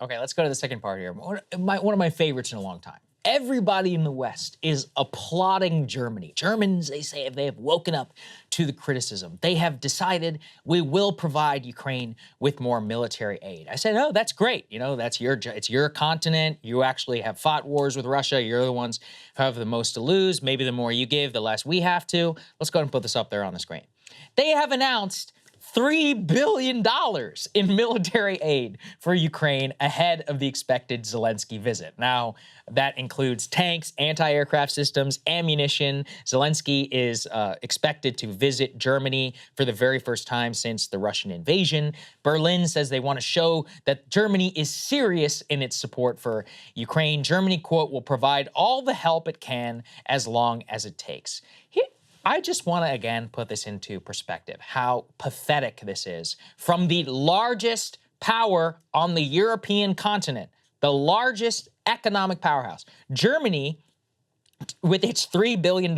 Okay, let's go to the second part here. One of my favorites in a long time. Everybody in the West is applauding Germany. Germans, they say, they have woken up to the criticism. They have decided we will provide Ukraine with more military aid. I said, oh, that's great. You know, it's your continent. You actually have fought wars with Russia. You're the ones who have the most to lose. Maybe the more you give, the less we have to. Let's go ahead and put this up there on the screen. They have announced $3 billion in military aid for Ukraine ahead of the expected Zelensky visit. Now, that includes tanks, anti-aircraft systems, ammunition. Zelensky is expected to visit Germany for the very first time since the Russian invasion. Berlin says they want to show that Germany is serious in its support for Ukraine. Germany, quote, will provide all the help it can as long as it takes. I just want to, again, put this into perspective, how pathetic this is from the largest power on the European continent, the largest economic powerhouse. Germany, with its $3 billion,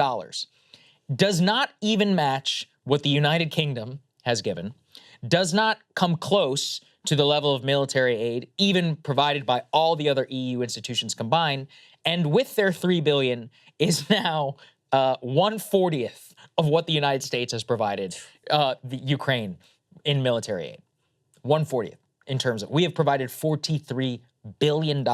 does not even match what the United Kingdom has given, does not come close to the level of military aid, even provided by all the other EU institutions combined, and with their $3 billion is now 1/40th of what the United States has provided the Ukraine in military aid. 1/40th in terms of, we have provided $43 billion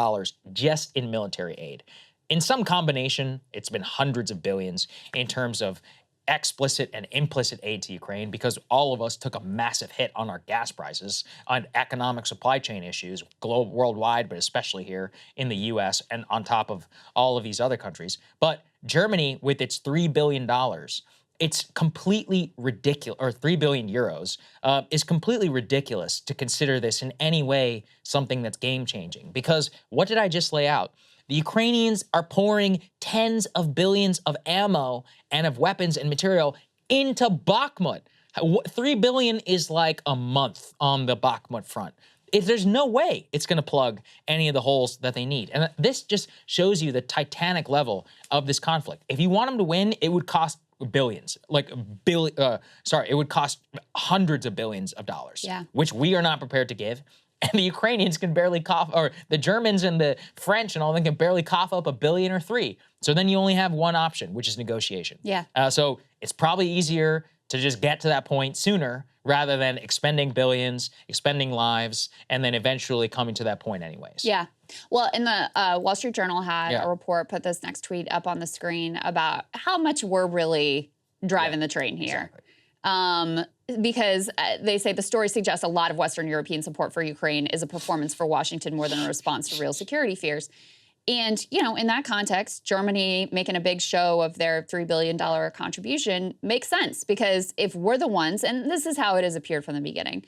just in military aid. In some combination, it's been hundreds of billions in terms of explicit and implicit aid to Ukraine, because all of us took a massive hit on our gas prices, on economic supply chain issues, worldwide, but especially here in the US and on top of all of these other countries. But Germany, with its $3 billion, it's completely ridiculous, or 3 billion euros, is completely ridiculous to consider this in any way something that's game-changing. Because what did I just lay out? The Ukrainians are pouring tens of billions of ammo and of weapons and material into Bakhmut. 3 billion is like a month on the Bakhmut front. There's no way it's going to plug any of the holes that they need. And this just shows you the titanic level of this conflict. If you want them to win, it would cost billions, it would cost hundreds of billions of dollars, which we are not prepared to give. And the Ukrainians can barely cough, or the Germans and the French and all them can barely cough up $1 billion or $3 billion. So then you only have one option, which is negotiation. So it's probably easier to just get to that point sooner rather than expending billions, expending lives, and then eventually coming to that point anyways. Yeah. Well, in the Wall Street Journal had a report, put this next tweet up on the screen about how much we're really driving the train here. Exactly. Because they say the story suggests a lot of Western European support for Ukraine is a performance for Washington more than a response to real security fears. And, you know, in that context, Germany making a big show of their $3 billion contribution makes sense, because if we're the ones, and this is how it has appeared from the beginning,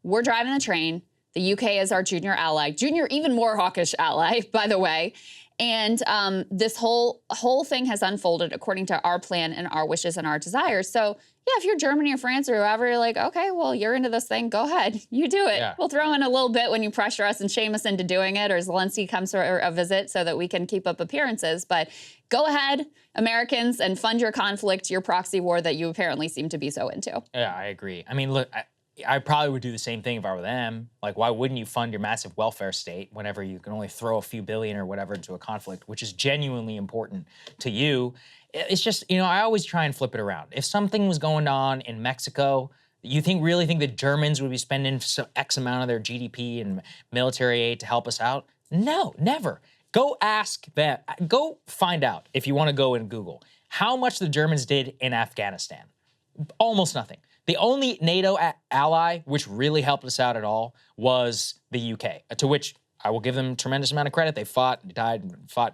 we're driving the train. The UK is our junior ally, even more hawkish ally, by the way. And this whole thing has unfolded according to our plan and our wishes and our desires. So, yeah, if you're Germany or France or whoever, you're like, okay, well, you're into this thing, go ahead. You do it. We'll throw in a little bit when you pressure us and shame us into doing it, or Zelensky comes for a visit so that we can keep up appearances. But go ahead, Americans, and fund your conflict, your proxy war that you apparently seem to be so into. Yeah, I agree. I mean, look, I probably would do the same thing if I were them. Like, why wouldn't you fund your massive welfare state whenever you can only throw a few billion or whatever into a conflict, which is genuinely important to you? It's just, you know, I always try and flip it around. If something was going on in Mexico, you really think the Germans would be spending X amount of their GDP and military aid to help us out? No, never. Go ask them. Go find out, if you want to go and Google, how much the Germans did in Afghanistan. Almost nothing. The only NATO ally which really helped us out at all was the UK, to which I will give them a tremendous amount of credit. They fought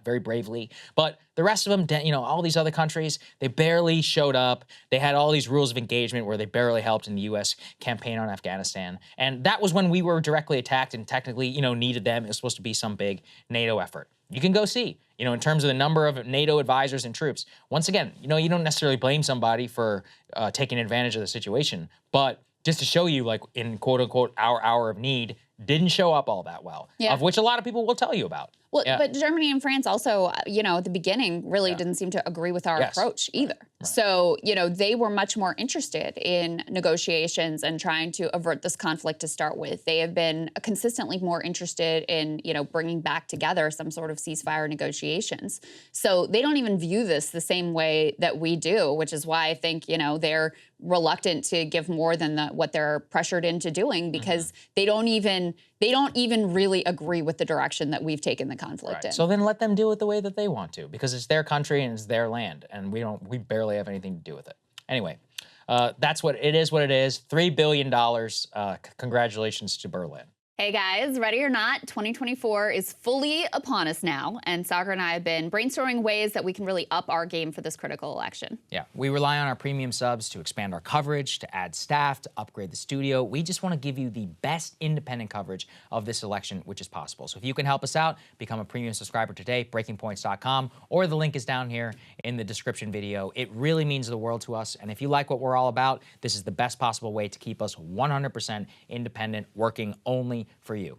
very bravely. But the rest of them, you know, all these other countries, they barely showed up. They had all these rules of engagement where they barely helped in the U.S. campaign on Afghanistan. And that was when we were directly attacked and technically, you know, needed them. It was supposed to be some big NATO effort. You can go see, you know, in terms of the number of NATO advisors and troops. Once again, you know, you don't necessarily blame somebody for taking advantage of the situation, but just to show you, like, in quote unquote our hour of need, didn't show up all that well, of which a lot of people will tell you about. Well, but Germany and France also, you know, at the beginning really didn't seem to agree with our approach either. Right. So, you know, they were much more interested in negotiations and trying to avert this conflict to start with. They have been consistently more interested in, you know, bringing back together some sort of ceasefire negotiations. So they don't even view this the same way that we do, which is why I think, you know, they're reluctant to give more than what they're pressured into doing, because they don't even really agree with the direction that we've taken the conflict in. So then let them do it the way that they want to, because it's their country and it's their land, and we barely have anything to do with it. Anyway, that's what it is. $3 billion. Congratulations to Berlin. Hey guys, ready or not, 2024 is fully upon us now, and Saagar and I have been brainstorming ways that we can really up our game for this critical election. Yeah, we rely on our premium subs to expand our coverage, to add staff, to upgrade the studio. We just want to give you the best independent coverage of this election, which is possible. So if you can help us out, become a premium subscriber today, breakingpoints.com, or the link is down here in the description video. It really means the world to us, and if you like what we're all about, this is the best possible way to keep us 100% independent, working only for you.